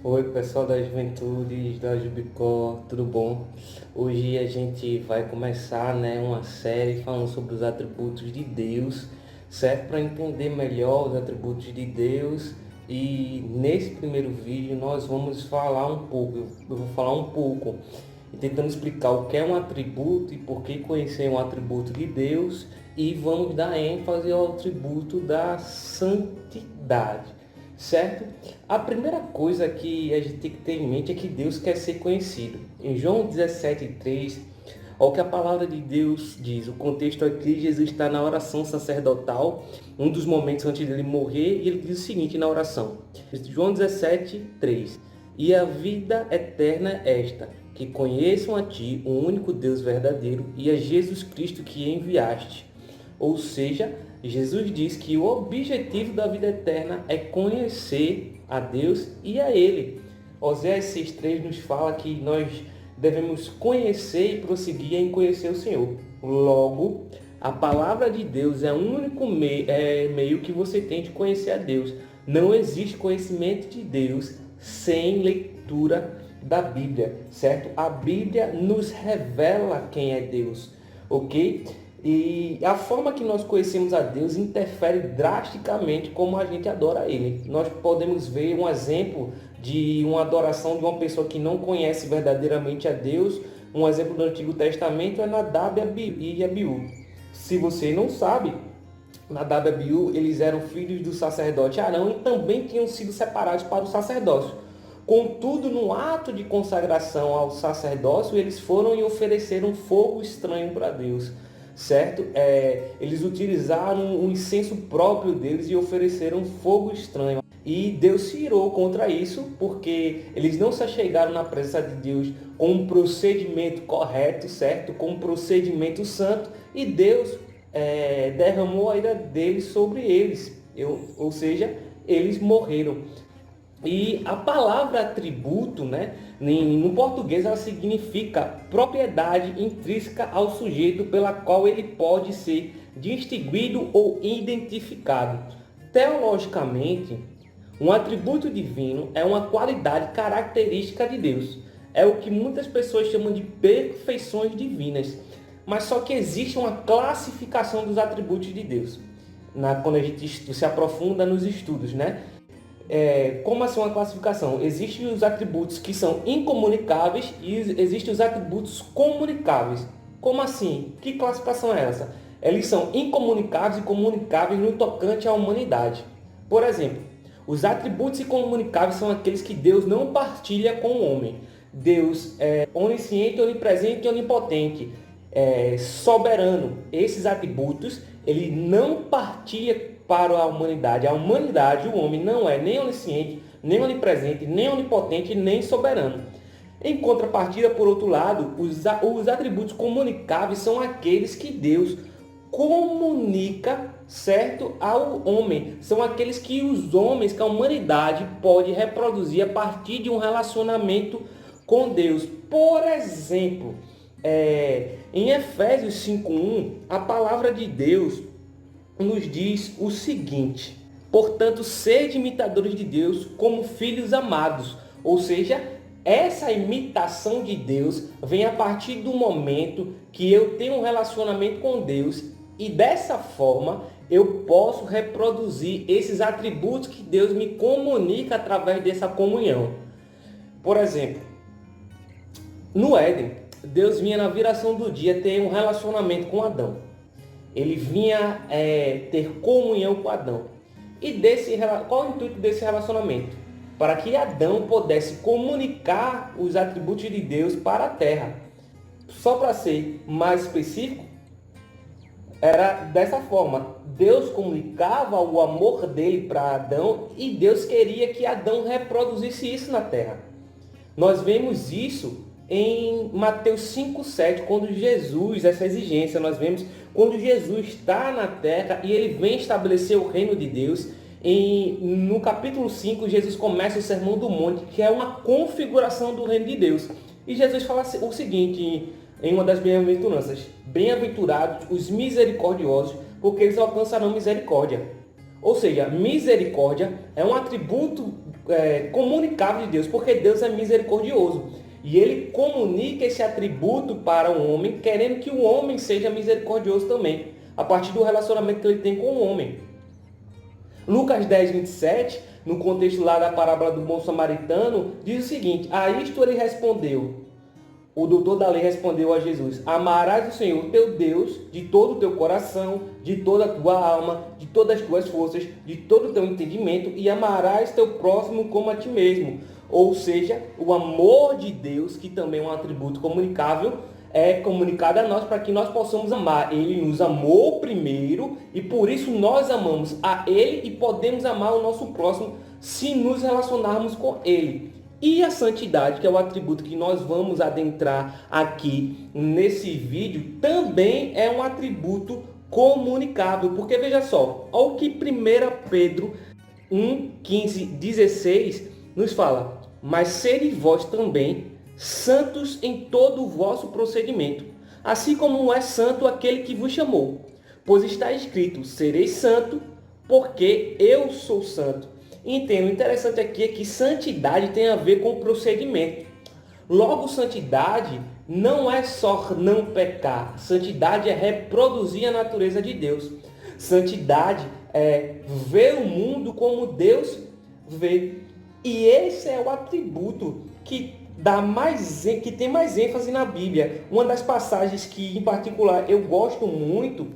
Oi, pessoal da Juventude, da Jubicó, tudo bom? Hoje a gente vai começar, uma série falando sobre os atributos de Deus, certo? Para entender melhor os atributos de Deus. E nesse primeiro vídeo nós vamos falar um pouco, eu vou falar um pouco, tentando explicar o que é um atributo e por que conhecer um atributo de Deus, e vamos dar ênfase ao atributo da santidade. Certo? A primeira coisa que a gente tem que ter em mente é que Deus quer ser conhecido. Em João 17:3, olha o que a palavra de Deus diz. O contexto aqui, Jesus está na oração sacerdotal, um dos momentos antes dele morrer, e ele diz o seguinte na oração. João 17:3. E a vida eterna é esta, que conheçam a ti, o único Deus verdadeiro, e a Jesus Cristo que enviaste. Ou seja, Jesus diz que o objetivo da vida eterna é conhecer a Deus e a Ele. Oséias 6:3 nos fala que nós devemos conhecer e prosseguir em conhecer o Senhor. Logo, a palavra de Deus é o único meio que você tem de conhecer a Deus. Não existe conhecimento de Deus sem leitura da Bíblia, certo? A Bíblia nos revela quem é Deus, ok? E a forma que nós conhecemos a Deus interfere drasticamente como a gente adora Ele. Nós podemos ver um exemplo de uma adoração de uma pessoa que não conhece verdadeiramente a Deus. Um exemplo do Antigo Testamento é Nadab e Abiú. Se você não sabe, Nadab e Abiú, eles eram filhos do sacerdote Arão e também tinham sido separados para o sacerdócio. Contudo, no ato de consagração ao sacerdócio, eles foram e ofereceram fogo estranho para Deus. Certo? Eles utilizaram um incenso próprio deles e ofereceram fogo estranho. E Deus se irou contra isso, porque eles não se achegaram na presença de Deus com um procedimento correto, certo? Com um procedimento santo, e Deus derramou a ira deles sobre eles. Ou seja, eles morreram. E a palavra atributo, no português, ela significa propriedade intrínseca ao sujeito pela qual ele pode ser distinguido ou identificado. Teologicamente, um atributo divino é uma qualidade característica de Deus. É o que muitas pessoas chamam de perfeições divinas. Mas só que existe uma classificação dos atributos de Deus, quando a gente se aprofunda nos estudos, Como assim uma classificação? Existem os atributos que são incomunicáveis e existem os atributos comunicáveis. Como assim? Que classificação é essa? Eles são incomunicáveis e comunicáveis no tocante à humanidade. Por exemplo, os atributos incomunicáveis são aqueles que Deus não partilha com o homem. Deus é onisciente, onipresente e onipotente, soberano. Esses atributos ele não partilha para a humanidade. A humanidade, o homem, não é nem onisciente, nem onipresente, nem onipotente, nem soberano. Em contrapartida, por outro lado, os atributos comunicáveis são aqueles que Deus comunica, certo, ao homem. São aqueles que os homens, que a humanidade pode reproduzir a partir de um relacionamento com Deus. Por exemplo, em Efésios 5:1, a palavra de Deus nos diz o seguinte: portanto, sede imitadores de Deus como filhos amados. Ou seja, essa imitação de Deus vem a partir do momento que eu tenho um relacionamento com Deus, e dessa forma eu posso reproduzir esses atributos que Deus me comunica através dessa comunhão. Por exemplo, no Éden, Deus vinha na viração do dia ter um relacionamento com Adão. Ele vinha ter comunhão com Adão. E qual o intuito desse relacionamento? Para que Adão pudesse comunicar os atributos de Deus para a terra. Só para ser mais específico, era dessa forma. Deus comunicava o amor dele para Adão e Deus queria que Adão reproduzisse isso na terra. Nós vemos isso em Mateus 5:7, quando Jesus, essa exigência, nós vemos quando Jesus está na terra e ele vem estabelecer o reino de Deus. No capítulo 5, Jesus começa o Sermão do Monte, que é uma configuração do reino de Deus. E Jesus fala o seguinte, em uma das bem-aventuranças: bem-aventurados os misericordiosos, porque eles alcançarão misericórdia. Ou seja, misericórdia é um atributo comunicável de Deus, porque Deus é misericordioso. E ele comunica esse atributo para o homem, querendo que o homem seja misericordioso também, a partir do relacionamento que ele tem com o homem. Lucas 10, 27, no contexto lá da parábola do bom samaritano, diz o seguinte: a isto ele respondeu, o doutor da lei respondeu a Jesus: amarás o Senhor teu Deus de todo o teu coração, de toda a tua alma, de todas as tuas forças, de todo o teu entendimento, e amarás teu próximo como a ti mesmo. Ou seja, o amor de Deus, que também é um atributo comunicável, é comunicado a nós para que nós possamos amar. Ele nos amou primeiro e por isso nós amamos a Ele e podemos amar o nosso próximo se nos relacionarmos com Ele. E a santidade, que é o atributo que nós vamos adentrar aqui nesse vídeo, também é um atributo comunicável. Porque veja só, olha o que 1 Pedro 1, 15, 16 nos fala: mas sede vós também santos em todo o vosso procedimento, assim como é santo aquele que vos chamou. Pois está escrito: sereis santo, porque eu sou santo. Entendo, o interessante aqui é que santidade tem a ver com procedimento. Logo, santidade não é só não pecar. Santidade é reproduzir a natureza de Deus. Santidade é ver o mundo como Deus vê. E esse é o atributo que tem mais ênfase na Bíblia. Uma das passagens que, em particular, eu gosto muito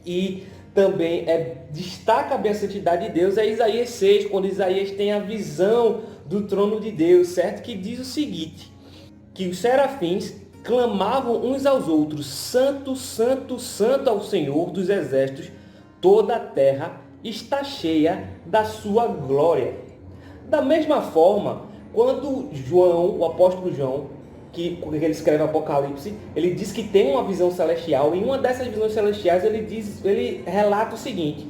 e também destaca bem a santidade de Deus é Isaías 6, quando Isaías tem a visão do trono de Deus, certo? Que diz o seguinte: que os serafins clamavam uns aos outros: santo, santo, santo ao Senhor dos exércitos, toda a terra está cheia da sua glória. Da mesma forma, quando João, o apóstolo João, que ele escreve Apocalipse, ele diz que tem uma visão celestial, e em uma dessas visões celestiais ele relata o seguinte: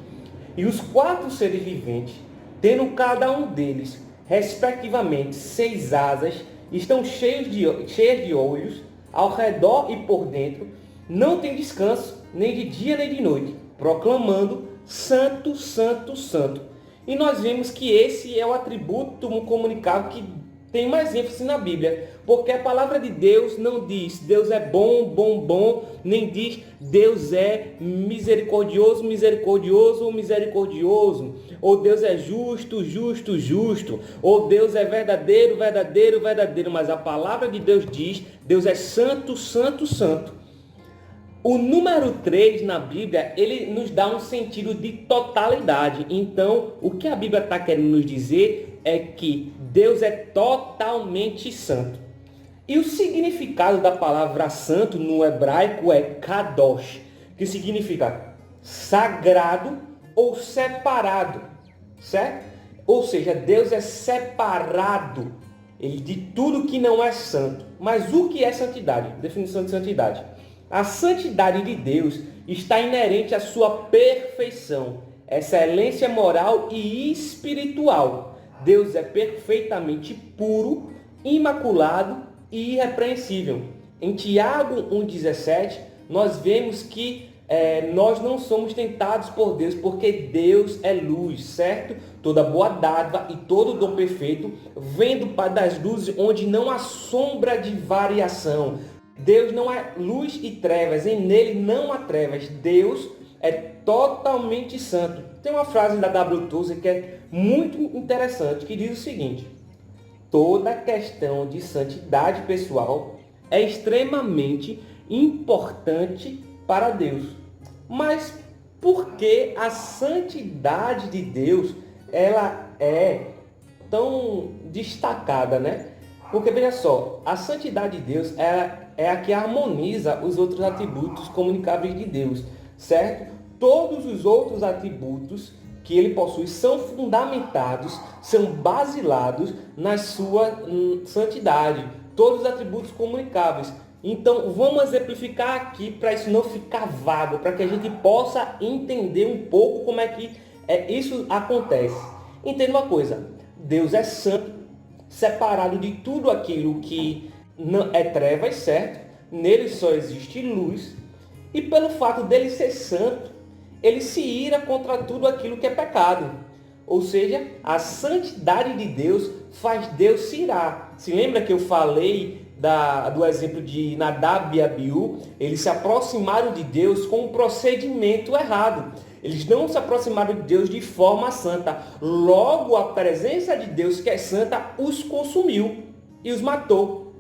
e os 4 seres viventes, tendo cada um deles, respectivamente, 6 asas, estão cheias de olhos, ao redor e por dentro, não tem descanso, nem de dia nem de noite, proclamando: santo, santo, santo. E nós vemos que esse é o atributo comunicável que tem mais ênfase na Bíblia, porque a palavra de Deus não diz Deus é bom, bom, bom, nem diz Deus é misericordioso, misericordioso ou misericordioso, ou Deus é justo, justo, justo, ou Deus é verdadeiro, verdadeiro, verdadeiro, mas a palavra de Deus diz Deus é santo, santo, santo. O número 3 na Bíblia, ele nos dá um sentido de totalidade. Então, o que a Bíblia está querendo nos dizer é que Deus é totalmente santo. E o significado da palavra santo no hebraico é kadosh, que significa sagrado ou separado, certo? Ou seja, Deus é separado de tudo que não é santo. Mas o que é santidade? Definição de santidade. A santidade de Deus está inerente à sua perfeição, excelência moral e espiritual. Deus é perfeitamente puro, imaculado e irrepreensível. Em Tiago 1,17, nós vemos que nós não somos tentados por Deus, porque Deus é luz, certo? Toda boa dádiva e todo dom perfeito vem do Pai das luzes, onde não há sombra de variação. Deus não é luz e trevas, nele não há trevas. Deus é totalmente santo. Tem uma frase da W. Tozer que é muito interessante, que diz o seguinte: toda questão de santidade pessoal é extremamente importante para Deus. Mas por que a santidade de Deus ela é tão destacada, né? Porque veja só, a santidade de Deus é a que harmoniza os outros atributos comunicáveis de Deus, certo? Todos os outros atributos que ele possui são fundamentados, são basilados na sua santidade. Todos os atributos comunicáveis. Então, vamos exemplificar aqui para isso não ficar vago, para que a gente possa entender um pouco como é que isso acontece. Entenda uma coisa: Deus é santo, separado de tudo aquilo que não é trevas, certo? Nele só existe luz. E pelo fato dele ser santo, ele se ira contra tudo aquilo que é pecado. Ou seja, a santidade de Deus faz Deus se irar. Se lembra que eu falei do exemplo de Nadab e Abiú? Eles se aproximaram de Deus com um procedimento errado. Eles não se aproximaram de Deus de forma santa. Logo, a presença de Deus, que é santa, os consumiu e os matou.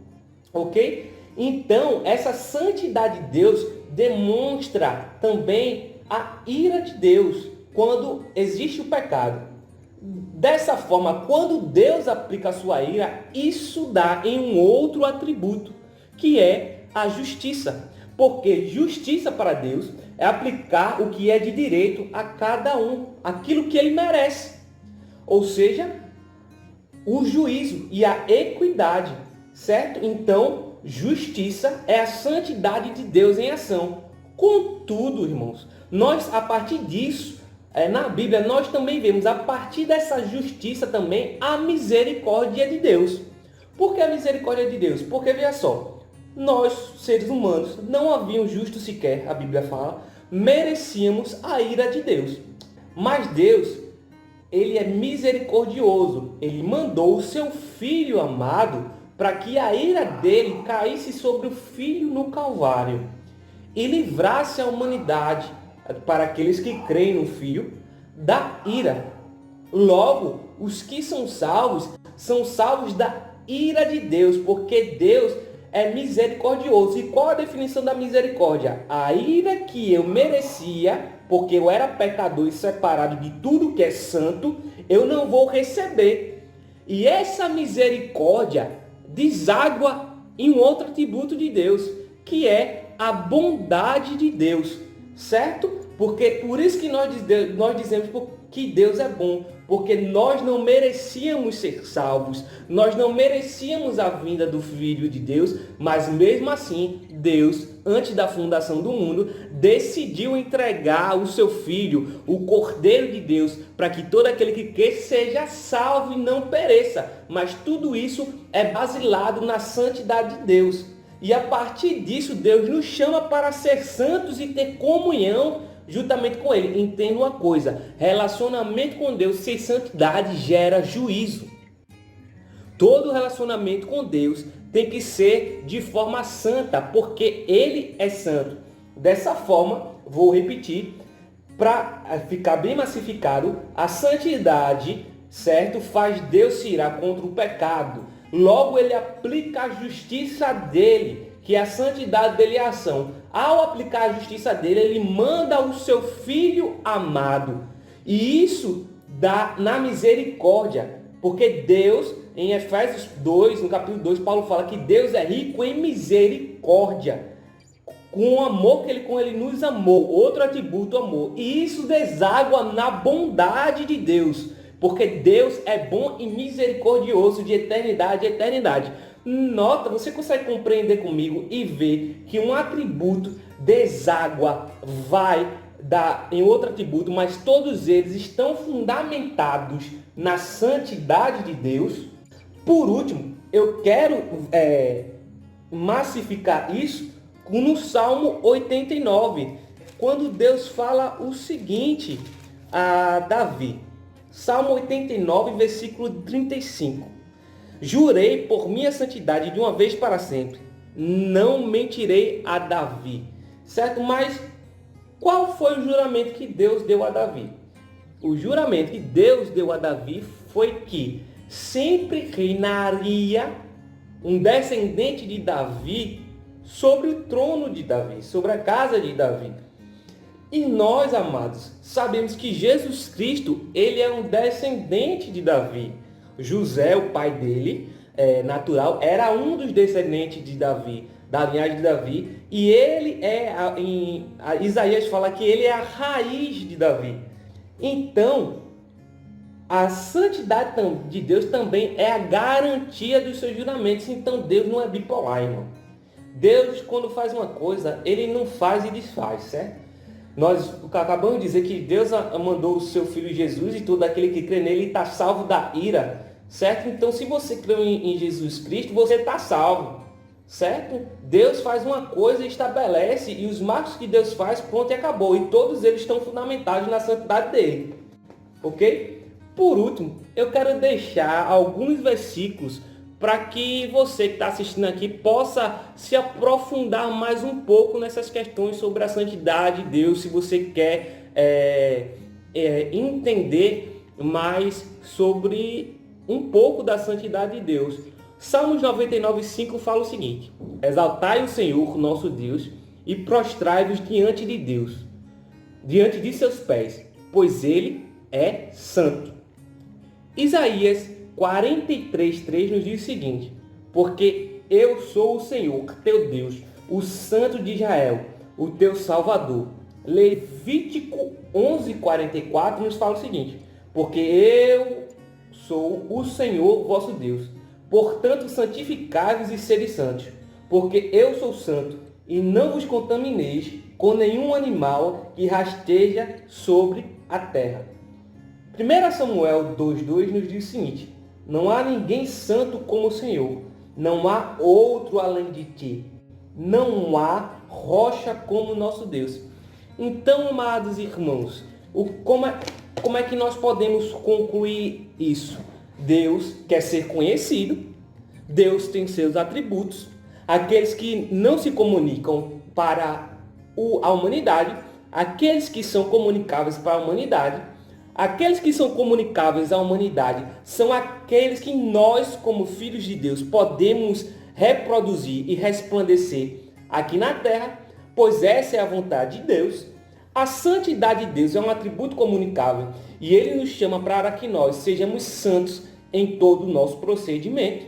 Ok? Então, essa santidade de Deus demonstra também a ira de Deus quando existe o pecado. Dessa forma, quando Deus aplica a sua ira, isso dá em um outro atributo, que é a justiça. Porque justiça para Deus é aplicar o que é de direito a cada um, aquilo que ele merece. Ou seja, o juízo e a equidade, certo? Então, justiça é a santidade de Deus em ação. Contudo, irmãos, nós, a partir disso, na Bíblia, nós também vemos, a partir dessa justiça também, a misericórdia de Deus. Por que a misericórdia de Deus? Porque, veja só, nós, seres humanos, não haviam justo sequer, a Bíblia fala, merecíamos a ira de Deus. Mas Deus, ele é misericordioso. Ele mandou o seu Filho amado para que a ira dele caísse sobre o Filho no Calvário e livrasse a humanidade, para aqueles que creem no Filho, da ira. Logo, os que são salvos da ira de Deus, porque Deus é misericordioso. E qual a definição da misericórdia? A ira que eu merecia, porque eu era pecador e separado de tudo que é santo, eu não vou receber. E essa misericórdia deságua em um outro atributo de Deus, que é a bondade de Deus. Certo? Porque por isso que nós dizemos que Deus é bom, porque nós não merecíamos ser salvos, nós não merecíamos a vinda do Filho de Deus, mas mesmo assim, Deus, antes da fundação do mundo, decidiu entregar o seu Filho, o Cordeiro de Deus, para que todo aquele que quer seja salvo e não pereça. Mas tudo isso é baseado na santidade de Deus. E a partir disso, Deus nos chama para ser santos e ter comunhão juntamente com Ele. Entenda uma coisa, relacionamento com Deus sem santidade gera juízo. Todo relacionamento com Deus tem que ser de forma santa, porque Ele é santo. Dessa forma, vou repetir, para ficar bem massificado, a santidade, certo, faz Deus se irar contra o pecado. Logo, ele aplica a justiça dele, que é a santidade dele é a ação. Ao aplicar a justiça dele, ele manda o seu Filho amado. E isso dá na misericórdia. Porque Deus, em Efésios 2, no capítulo 2, Paulo fala que Deus é rico em misericórdia. Com o amor que ele nos amou. Outro atributo, amor. E isso deságua na bondade de Deus. Porque Deus é bom e misericordioso de eternidade a eternidade. Nota, você consegue compreender comigo e ver que um atributo deságua, vai dar em outro atributo, mas todos eles estão fundamentados na santidade de Deus. Por último, eu quero massificar isso no Salmo 89, quando Deus fala o seguinte a Davi. Salmo 89, versículo 35. Jurei por minha santidade de uma vez para sempre, não mentirei a Davi. Certo? Mas qual foi o juramento que Deus deu a Davi? O juramento que Deus deu a Davi foi que sempre reinaria um descendente de Davi sobre o trono de Davi, sobre a casa de Davi. E nós, amados, sabemos que Jesus Cristo, ele é um descendente de Davi. José, o pai dele, natural, era um dos descendentes de Davi, da linhagem de Davi. E ele Isaías fala que ele é a raiz de Davi. Então, a santidade de Deus também é a garantia dos seus juramentos. Então, Deus não é bipolar, irmão. Deus, quando faz uma coisa, ele não faz e desfaz, certo? Nós acabamos de dizer que Deus mandou o seu Filho Jesus e todo aquele que crê nele está salvo da ira, certo? Então, se você crê em Jesus Cristo, você está salvo, certo? Deus faz uma coisa e estabelece, e os marcos que Deus faz, pronto e acabou. E todos eles estão fundamentados na santidade dele, ok? Por último, eu quero deixar alguns versículos para que você que está assistindo aqui possa se aprofundar mais um pouco nessas questões sobre a santidade de Deus, se você quer entender mais sobre um pouco da santidade de Deus. Salmos 99:5 fala o seguinte: exaltai o Senhor, nosso Deus, e prostrai-vos diante de Deus, diante de seus pés, pois ele é santo. Isaías 43:3 nos diz o seguinte: porque eu sou o Senhor, teu Deus, o Santo de Israel, o teu Salvador. Levítico 11:44 nos fala o seguinte: porque eu sou o Senhor vosso Deus, portanto santificai-vos e sede santos, porque eu sou santo, e não vos contamineis com nenhum animal que rasteja sobre a terra. 1 Samuel 2:2 nos diz o seguinte: não há ninguém santo como o Senhor, não há outro além de ti, não há rocha como o nosso Deus. Então, amados irmãos, como é que nós podemos concluir isso? Deus quer ser conhecido, Deus tem seus atributos, aqueles que não se comunicam para a humanidade, aqueles que são comunicáveis para a humanidade. Aqueles que são comunicáveis à humanidade são aqueles que nós, como filhos de Deus, podemos reproduzir e resplandecer aqui na terra, pois essa é a vontade de Deus. A santidade de Deus é um atributo comunicável e Ele nos chama para que nós sejamos santos em todo o nosso procedimento,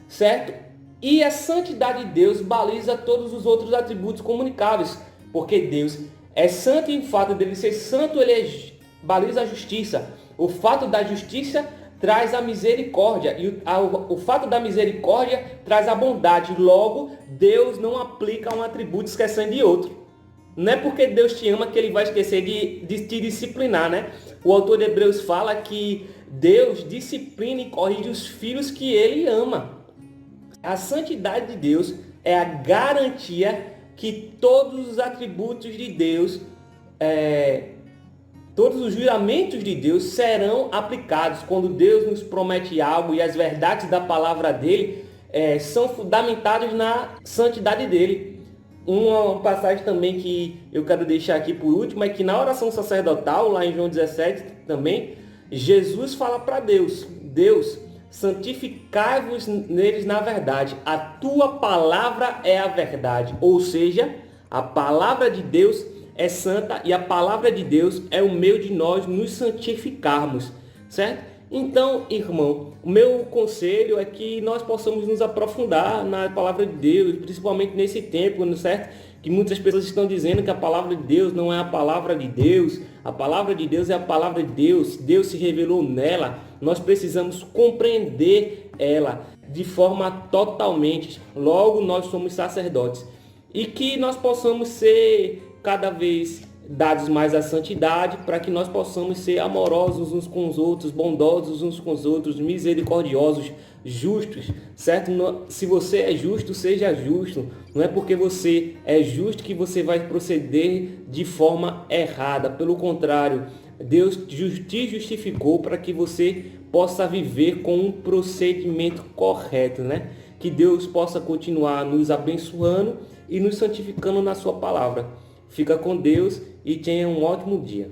certo? E a santidade de Deus baliza todos os outros atributos comunicáveis, porque Deus é santo e o fato dele ser santo, ele baliza a justiça. O fato da justiça traz a misericórdia e o fato da misericórdia traz a bondade. Logo, Deus não aplica um atributo esquecendo de outro. Não é porque Deus te ama que ele vai esquecer de te disciplinar, né? O autor de Hebreus fala que Deus disciplina e corrige os filhos que ele ama. A santidade de Deus é a garantia que todos os atributos de Deus, todos os juramentos de Deus serão aplicados. Quando Deus nos promete algo e as verdades da palavra dele são fundamentadas na santidade dele. Uma passagem também que eu quero deixar aqui por último é que na oração sacerdotal, lá em João 17 também, Jesus fala para Deus: Deus, santificai-vos neles na verdade, a tua palavra é a verdade. Ou seja, a palavra de Deus é santa e a palavra de Deus é o meio de nós nos santificarmos, certo? Então, irmão, o meu conselho é que nós possamos nos aprofundar na palavra de Deus, principalmente nesse tempo, certo? Que muitas pessoas estão dizendo que a palavra de Deus não é a palavra de Deus. A palavra de Deus é a palavra de Deus. Deus se revelou nela. Nós precisamos compreender ela de forma totalmente. Logo, nós somos sacerdotes. E que nós possamos ser cada vez dados mais à santidade, para que nós possamos ser amorosos uns com os outros, bondosos uns com os outros, misericordiosos, justos, certo? Se você é justo, seja justo. Não é porque você é justo que você vai proceder de forma errada. Pelo contrário, Deus te justificou para que você possa viver com um procedimento correto, né? Que Deus possa continuar nos abençoando e nos santificando na sua palavra. Fica com Deus e tenha um ótimo dia.